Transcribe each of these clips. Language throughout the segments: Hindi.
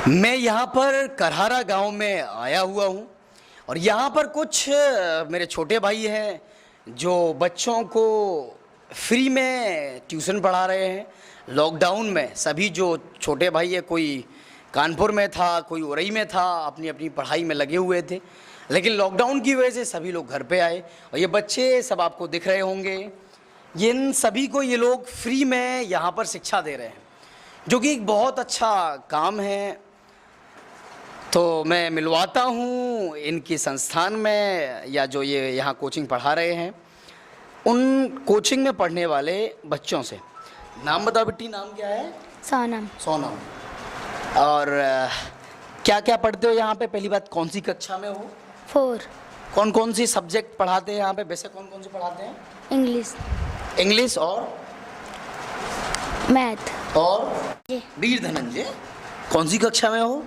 मैं यहाँ पर करहारा गांव में आया हुआ हूँ और यहाँ पर कुछ मेरे छोटे भाई हैं जो बच्चों को फ्री में ट्यूशन पढ़ा रहे हैं। लॉकडाउन में सभी जो छोटे भाई है, कोई कानपुर में था, कोई उरई में था, अपनी अपनी पढ़ाई में लगे हुए थे, लेकिन लॉकडाउन की वजह से सभी लोग घर पे आए और ये बच्चे सब आपको दिख रहे होंगे। ये इन सभी को ये लोग फ्री में यहाँ पर शिक्षा दे रहे हैं, जो कि एक बहुत अच्छा काम है। तो मैं मिलवाता हूँ इनकी संस्थान में, या जो ये यहाँ कोचिंग पढ़ा रहे हैं, उन कोचिंग में पढ़ने वाले बच्चों से। नाम बताओ बेटी, नाम क्या है? सोनम। सोनम। और क्या क्या पढ़ते हो यहाँ पे? पहली बात, कौन सी कक्षा में हो? 4। कौन कौन सी सब्जेक्ट पढ़ाते हैं यहाँ पे? वैसे कौन कौन से पढ़ाते हैं? इंग्लिश। इंग्लिश और मैथ और वीर धनंजय। कौन सी कक्षा में हो?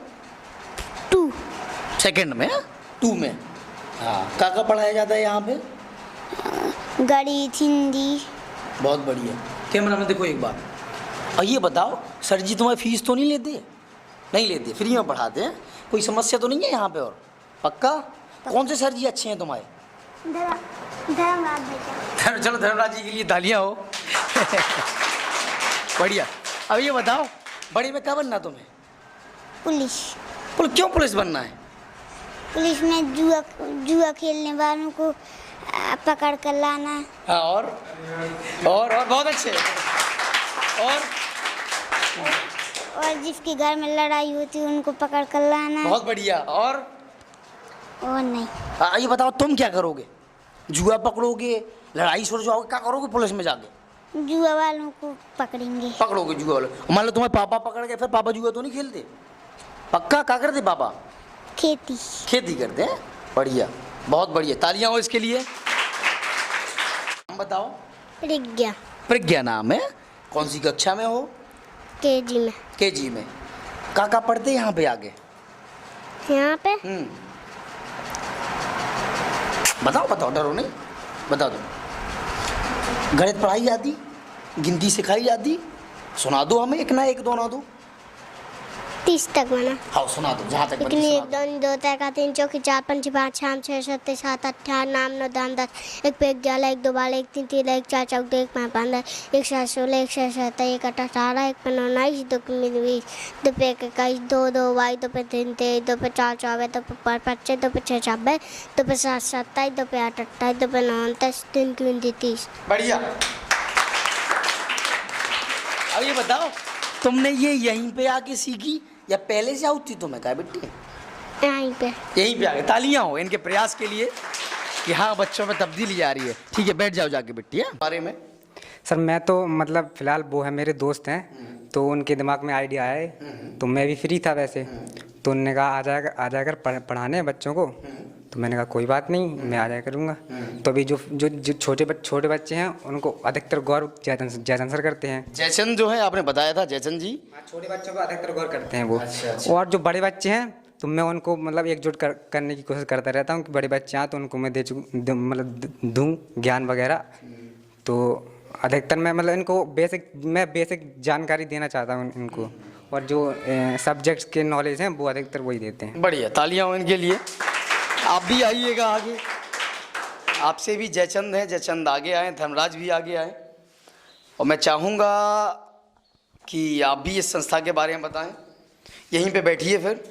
2। सेकंड में? 2 में। हाँ, क्या पढ़ाया जाता है यहाँ पे? गणित, हिंदी। बहुत बढ़िया। कैमरा में देखो एक बार। और ये बताओ, सर जी तुम्हारी फीस तो नहीं लेते? नहीं लेते, फ्री में पढ़ाते हैं। कोई समस्या तो नहीं है यहाँ पे? और पक्का? कौन से सर जी अच्छे हैं तुम्हारे? धर्मराज भैया। चलो धर्मराज जी के लिए तालियां हो। बढ़िया। अब ये बताओ, बड़े में क्या बनना तुम्हें? पुलिस। क्यों पुलिस बनना है? पुलिस में जुआ खेलने वालों को पकड़ कर लाना। हाँ, और बहुत अच्छे। और जिसके घर में लड़ाई होती है उनको पकड़ कर लाना। बहुत बढ़िया। और नहीं। ये बताओ, तुम क्या करोगे? जुआ पकड़ोगे, लड़ाई सुलझाओगे, क्या करोगे पुलिस में जाके? जुआ वालों को पकड़ेंगे। पकड़ोगे जुआ वालों। मान लो तुम्हारे पापा पकड़ गए, फिर पापा जुआ तो नहीं खेलते? पक्का? क्या करते पापा? खेती करते हैं। बढ़िया, बहुत बढ़िया, तालियां हो इसके लिए। नाम बताओ। प्रज्ञा। प्रज्ञा नाम है। कौन सी कक्षा में हो? केजी में। केजी में। क्या पढ़ते यहाँ पे आगे? यहाँ पे बताओ, डरो नहीं, बताओ। तुम गणित पढ़ाई जाती, गिनती सिखाई जाती? सुना दो हमें, एक ना एक दो ना दो। 30 तक बना। हाँ, सुना दो जहाँ तक। 1 2 2 3 4 4 5 5 6 6 7 7 8 9 9 10 10 1 पे 11 1 2 12 1 3 3 1 4 4 2 1 5 15 1 7 16 1 7 17 1 8 18 1 पे 9 19 2 पे 20 2 पे 21 2 2 22 2 पे 3 23 2 पे 4 24 2 पे 5 25 2 पे 6 26 2 पे 7 27 2 पे 8 28 2 पे 9 29 3 20 30। बढ़िया। अब ये बताओ, तुमने ये यहीं पे आके सीखी या पहले से आती तुम्हें? क्या बेटी? यहीं पे आ गए। तालियां हो इनके प्रयास के लिए कि हाँ, बच्चों में तब्दीली आ रही है। ठीक है, बैठ जाओ जाके बेटी। है बारे में सर, मैं तो मतलब फ़िलहाल वो है, मेरे दोस्त हैं, तो उनके दिमाग में आइडिया आया, तो मैं भी फ्री था वैसे, तो उन्होंने कहा आ जाकर पढ़ाने बच्चों को। तो मैंने कहा कोई बात नहीं, मैं आ जाया करूँगा। तो अभी जो छोटे बच्चे हैं उनको अधिकतर गौर जयचंद सर करते हैं। जयचंद जो है, आपने बताया था, जयचंद जी छोटे बच्चों को अधिकतर गौर करते हैं वो। अच्छा। और जो बड़े बच्चे हैं तो मैं उनको मतलब एकजुट करने की कोशिश करता रहता हूँ कि बड़े बच्चे आए तो उनको मैं मतलब दूँ ज्ञान वगैरह। तो अधिकतर मैं मतलब इनको बेसिक जानकारी देना चाहता हूँ इनको, और जो सब्जेक्ट्स के नॉलेज हैं वो अधिकतर वही देते हैं। बढ़िया, तालियां हो इनके लिए। आप भी आइएगा आगे, आपसे भी जयचंद हैं, जयचंद आगे आए, धर्मराज भी आगे आए, और मैं चाहूँगा कि आप भी इस संस्था के बारे में बताएं। यहीं पे बैठिए, फिर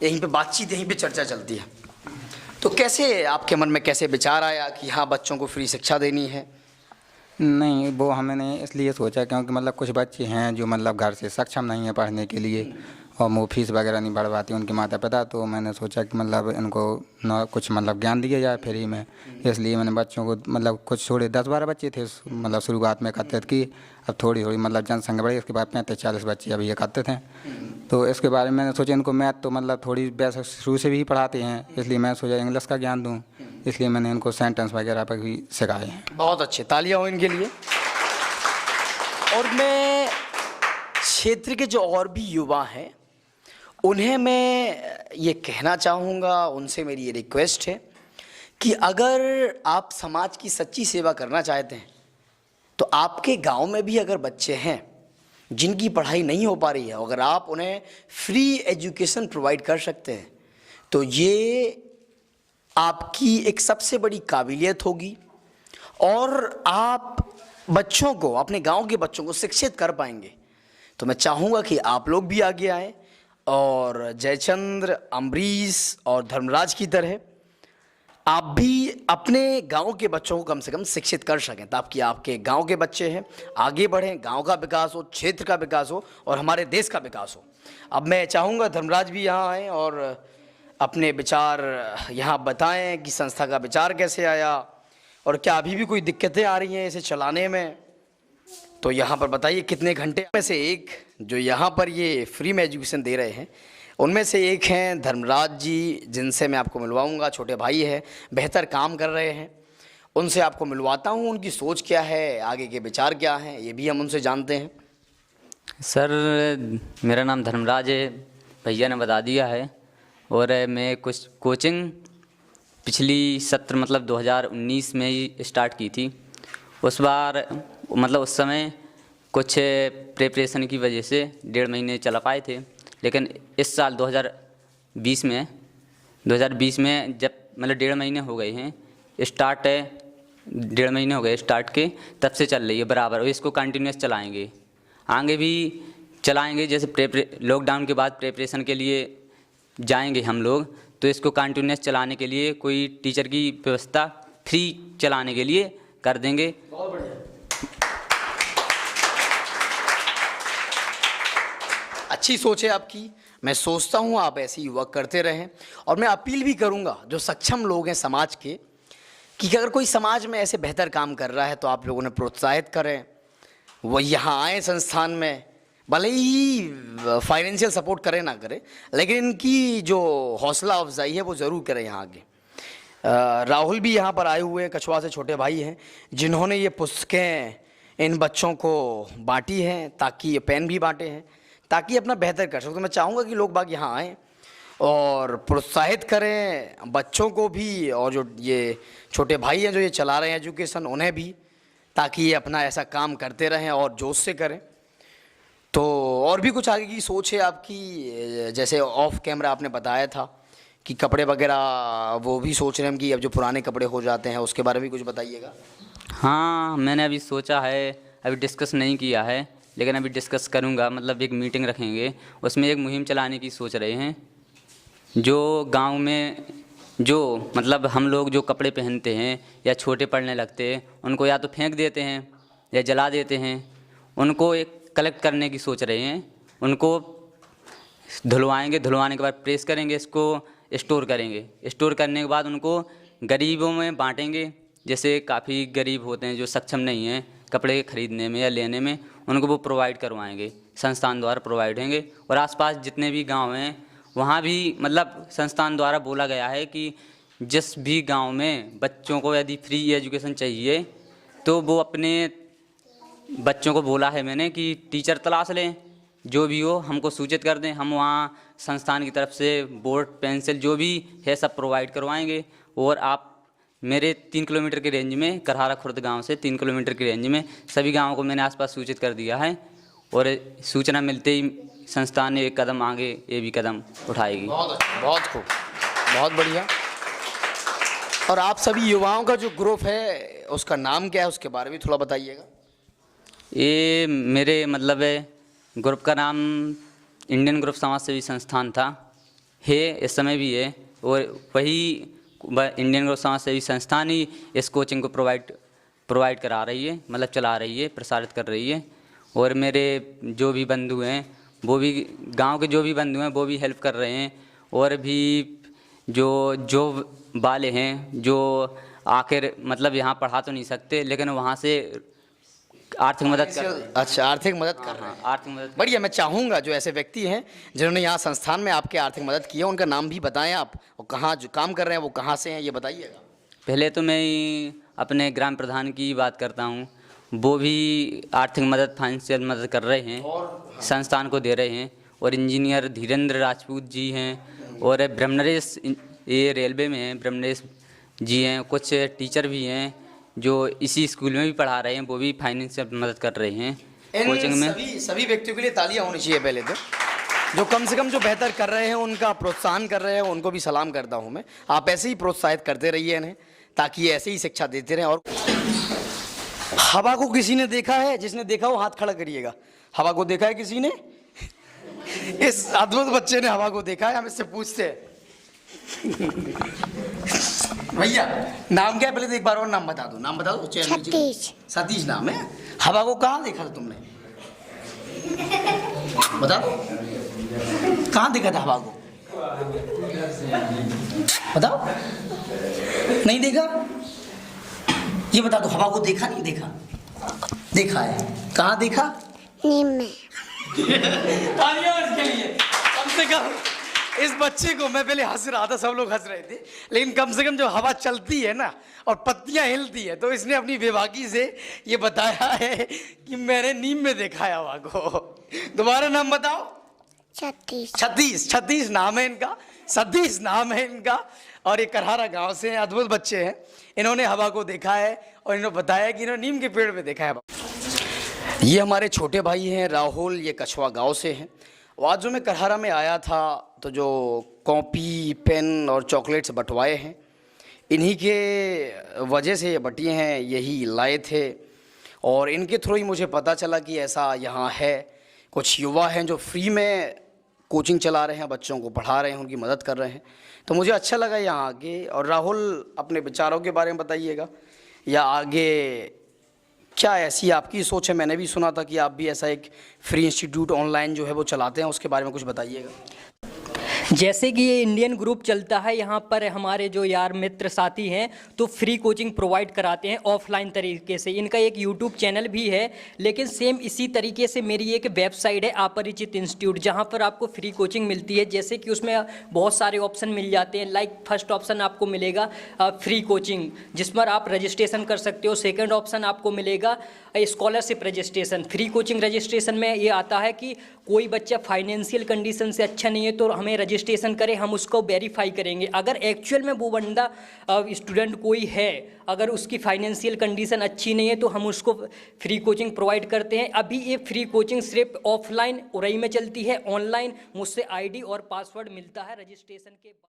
यहीं पे बातचीत, यहीं पे चर्चा चलती है। तो कैसे आपके मन में कैसे विचार आया कि हाँ, बच्चों को फ्री शिक्षा देनी है? नहीं, वो हमने इसलिए सोचा क्योंकि मतलब कुछ बच्चे हैं जो मतलब घर से सक्षम नहीं है पढ़ने के लिए, और वो फीस वगैरह नहीं भर पाती उनके माता पिता। तो मैंने सोचा कि मतलब इनको न कुछ मतलब ज्ञान दिया जाए फ्री में। इसलिए मैंने बच्चों को मतलब कुछ थोड़े 10-12 बच्चे थे मतलब शुरुआत में एकत्रित की। अब थोड़ी मतलब जनसंख्या बढ़ी, उसके बाद 35-40 बच्चे अभी एकत्रित हैं। तो इसके बारे में मैंने सोचा इनको मैथ तो मतलब थोड़ी वैसे शुरू से भी पढ़ाते हैं, इसलिए मैं सोचा इंग्लिश का ज्ञान दूँ, इसलिए मैंने इनको सेंटेंस वगैरह पर भी सिखाए हैं। बहुत अच्छे, तालियां हो इनके लिए। और मैं क्षेत्र के जो और भी युवा हैं उन्हें मैं ये कहना चाहूँगा, उनसे मेरी ये रिक्वेस्ट है कि अगर आप समाज की सच्ची सेवा करना चाहते हैं तो आपके गांव में भी अगर बच्चे हैं जिनकी पढ़ाई नहीं हो पा रही है, अगर आप उन्हें फ्री एजुकेशन प्रोवाइड कर सकते हैं तो ये आपकी एक सबसे बड़ी काबिलियत होगी और आप बच्चों को, अपने गांव के बच्चों को शिक्षित कर पाएंगे। तो मैं चाहूँगा कि आप लोग भी आगे आएँ और जयचंद्र, अम्बरीश और धर्मराज की तरह आप भी अपने गांव के बच्चों को कम से कम शिक्षित कर सकें, ताकि आपके गांव के बच्चे हैं आगे बढ़ें, गांव का विकास हो, क्षेत्र का विकास हो और हमारे देश का विकास हो। अब मैं चाहूँगा धर्मराज भी यहाँ आएँ और अपने विचार यहाँ बताएं कि संस्था का विचार कैसे आया और क्या अभी भी कोई दिक्कतें आ रही हैं इसे चलाने में। तो यहाँ पर बताइए कितने घंटे में से एक जो यहाँ पर ये फ्री में एजुकेशन दे रहे हैं, उनमें से एक हैं धर्मराज जी, जिनसे मैं आपको मिलवाऊंगा। छोटे भाई हैं, बेहतर काम कर रहे हैं, उनसे आपको मिलवाता हूँ। उनकी सोच क्या है, आगे के विचार क्या हैं, ये भी हम उनसे जानते हैं। सर, मेरा नाम धर्मराज है, भैया ने बता दिया है। और मैं कुछ कोचिंग पिछली सत्र मतलब 2019 में ही स्टार्ट की थी। उस बार मतलब उस समय कुछ प्रिपरेशन की वजह से 1.5 महीने चला पाए थे, लेकिन इस साल 2020 में जब मतलब 1.5 महीने हो गए हैं स्टार्ट है, 1.5 महीने हो गए स्टार्ट के, तब से चल रही है बराबर। और इसको कंटिन्यूस चलाएंगे, आगे भी चलाएंगे। जैसे लॉकडाउन के बाद प्रिपरेशन के लिए जाएंगे हम लोग, तो इसको कंटिन्यूस चलाने के लिए कोई टीचर की व्यवस्था फ्री चलाने के लिए कर देंगे। बहुत बढ़िया, अच्छी सोच है आपकी। मैं सोचता हूँ आप ऐसे ही वर्क करते रहें। और मैं अपील भी करूँगा जो सक्षम लोग हैं समाज के, कि अगर कोई समाज में ऐसे बेहतर काम कर रहा है तो आप लोगों ने प्रोत्साहित करें, वो यहाँ आए संस्थान में, भले ही फाइनेंशियल सपोर्ट करें ना करें, लेकिन इनकी जो हौसला अफजाई है वो ज़रूर करें यहाँ आगे। राहुल भी यहाँ पर आए हुए हैं, कछुआ से छोटे भाई हैं, जिन्होंने ये पुस्तकें इन बच्चों को बांटी हैं, ताकि ये पेन भी बांटे हैं ताकि अपना बेहतर कर सकें। तो मैं चाहूँगा कि लोग बाग यहाँ आएँ और प्रोत्साहित करें बच्चों को भी, और जो ये छोटे भाई हैं जो ये चला रहे हैं एजुकेशन, उन्हें भी, ताकि ये अपना ऐसा काम करते रहें और जोश से करें। तो और भी कुछ आगे की सोच है आपकी? जैसे ऑफ कैमरा आपने बताया था कि कपड़े वगैरह वो भी सोच रहे हैं कि अब जो पुराने कपड़े हो जाते हैं उसके बारे में कुछ बताइएगा। हाँ, मैंने अभी सोचा है, अभी डिस्कस नहीं किया है, लेकिन अभी डिस्कस करूँगा। मतलब एक मीटिंग रखेंगे, उसमें एक मुहिम चलाने की सोच रहे हैं। जो गांव में जो मतलब हम लोग जो कपड़े पहनते हैं या छोटे पड़ने लगते हैं, उनको या तो फेंक देते हैं या जला देते हैं, उनको एक कलेक्ट करने की सोच रहे हैं। उनको धुलवाएंगे, धुलवाने के बाद प्रेस करेंगे, इसको स्टोर करेंगे, स्टोर करने के बाद उनको गरीबों में बांटेंगे। जैसे काफ़ी गरीब होते हैं जो सक्षम नहीं हैं कपड़े खरीदने में या लेने में, उनको वो प्रोवाइड करवाएंगे, संस्थान द्वारा प्रोवाइड होंगे। और आसपास जितने भी गांव हैं वहाँ भी मतलब संस्थान द्वारा बोला गया है कि जिस भी गांव में बच्चों को यदि फ्री एजुकेशन चाहिए तो वो अपने बच्चों को बोला है मैंने कि टीचर तलाश लें, जो भी हो हमको सूचित कर दें, हम वहाँ संस्थान की तरफ से बोर्ड पेंसिल जो भी है सब प्रोवाइड करवाएंगे। और आप मेरे 3 किलोमीटर की रेंज में, करहारा खुर्द गांव से 3 किलोमीटर की रेंज में सभी गांवों को मैंने आसपास सूचित कर दिया है। और सूचना मिलते ही संस्थान ने एक कदम आगे ये भी कदम उठाएगी। बहुत अच्छा, बहुत खूब, बहुत बढ़िया। और आप सभी युवाओं का जो ग्रुप है उसका नाम क्या है, उसके बारे में थोड़ा बताइएगा। ये मेरे मतलब ग्रुप का नाम इंडियन ग्रुप समाज सेवी संस्थान था, है इस समय भी है। और वही इंडियन ग्रुप समाज सेवी संस्थान ही इस कोचिंग को प्रोवाइड करा रही है, मतलब चला रही है, प्रसारित कर रही है। और मेरे जो भी बंधु हैं, वो भी गांव के जो भी बंधु हैं वो भी हेल्प कर रहे हैं। और भी जो वाले हैं जो आखिर मतलब यहाँ पढ़ा तो नहीं सकते, लेकिन वहाँ से आर्थिक मदद कर। अच्छा, आर्थिक मदद कर रहे हैं, आर्थिक मदद। बढ़िया। मैं चाहूँगा जो ऐसे व्यक्ति हैं जिन्होंने यहाँ संस्थान में आपके आर्थिक मदद की है, उनका नाम भी बताएं आप, और कहाँ जो काम कर रहे हैं वो कहाँ से हैं ये बताइएगा। पहले तो मैं अपने ग्राम प्रधान की बात करता हूँ, वो भी आर्थिक मदद, फाइनेंशियल मदद कर रहे हैं, संस्थान को दे रहे हैं। और इंजीनियर धीरेन्द्र राजपूत जी हैं, और ब्रह्मनरेश ये रेलवे में हैं, ब्रह्मनरेश जी हैं। कुछ टीचर भी हैं जो इसी स्कूल में भी पढ़ा रहे हैं, वो भी फाइनेंशियल मदद कर रहे हैं। कोचिंग में। सभी व्यक्तियों के लिए तालियां होनी चाहिए पहले तो, जो कम से कम जो बेहतर कर रहे हैं उनका प्रोत्साहन कर रहे हैं, उनको भी सलाम करता हूं मैं। आप ऐसे ही प्रोत्साहित करते रहिए इन्हें, ताकि ये ऐसे ही शिक्षा देते रहें। और हवा को किसी ने देखा है? जिसने देखा हो हाथ खड़ा करिएगा। हवा को देखा है किसी ने? इस अद्भुत बच्चे ने हवा को देखा है, हम इससे पूछते हैं। भैया नाम क्या है? पहले तो एक बार और नाम बता दो, नाम बता दो। सतीश। सतीश नाम है। हवा को कहाँ देखा था तुमने? बता दो, कहाँ देखा था हवा को? बताओ। नहीं देखा? ये बता दो, हवा को देखा नहीं देखा? देखा है। कहाँ देखा? नीम में। तालियां इसके लिए। कम से कम इस बच्चे को, मैं पहले हंस रहा था, सब लोग हंस रहे थे, लेकिन कम से कम जो हवा चलती है ना और पत्तियां हिलती है, तो इसने अपनी बेबाकी से ये बताया है कि मैंने नीम में देखा है हवा को। दोबारा नाम बताओ। छत्तीस नाम है इनका, सतीश नाम है इनका, और ये करहारा गांव से हैं, अद्भुत बच्चे हैं। इन्होंने हवा को देखा है और इन्होंने बताया कि इन्होंने नीम के पेड़ में देखा है। ये हमारे छोटे भाई हैं राहुल, ये कछवा गांव से हैं। आज जो मैं करहारा में आया था तो जो कॉपी पेन और चॉकलेट्स बंटवाए हैं, इन्हीं के वजह से ये बटिए हैं, यही लाए थे। और इनके थ्रू ही मुझे पता चला कि ऐसा यहाँ है। कुछ युवा हैं जो फ्री में कोचिंग चला रहे हैं, बच्चों को पढ़ा रहे हैं, उनकी मदद कर रहे हैं, तो मुझे अच्छा लगा यहाँ आके। और राहुल अपने विचारों के बारे में बताइएगा, या आगे क्या ऐसी आपकी सोच है? मैंने भी सुना था कि आप भी ऐसा एक फ्री इंस्टीट्यूट ऑनलाइन जो है वो चलाते हैं, उसके बारे में कुछ बताइएगा। जैसे कि ये इंडियन ग्रुप चलता है, यहाँ पर हमारे जो यार मित्र साथी हैं तो फ्री कोचिंग प्रोवाइड कराते हैं ऑफलाइन तरीके से। इनका एक यूट्यूब चैनल भी है, लेकिन सेम इसी तरीके से मेरी एक वेबसाइट है अपरिचित इंस्टीट्यूट, जहाँ पर आपको फ्री कोचिंग मिलती है। जैसे कि उसमें बहुत सारे ऑप्शन मिल जाते हैं। लाइक फर्स्ट ऑप्शन आपको मिलेगा फ्री कोचिंग, जिस पर आप रजिस्ट्रेशन कर सकते हो। सेकेंड ऑप्शन आपको मिलेगा scholarship registration. Free coaching registration में ये आता है कि कोई बच्चा फाइनेंशियल कंडीशन से अच्छा नहीं है तो हमें रजिस्ट्रेशन करें, हम उसको वेरीफाई करेंगे। अगर एक्चुअल में वो बंदा स्टूडेंट कोई है, अगर उसकी फाइनेंशियल कंडीशन अच्छी नहीं है तो हम उसको फ्री कोचिंग प्रोवाइड करते हैं। अभी ये फ्री कोचिंग सिर्फ ऑफलाइन उरई में चलती है, ऑनलाइन मुझसे आईडी और पासवर्ड मिलता है रजिस्ट्रेशन के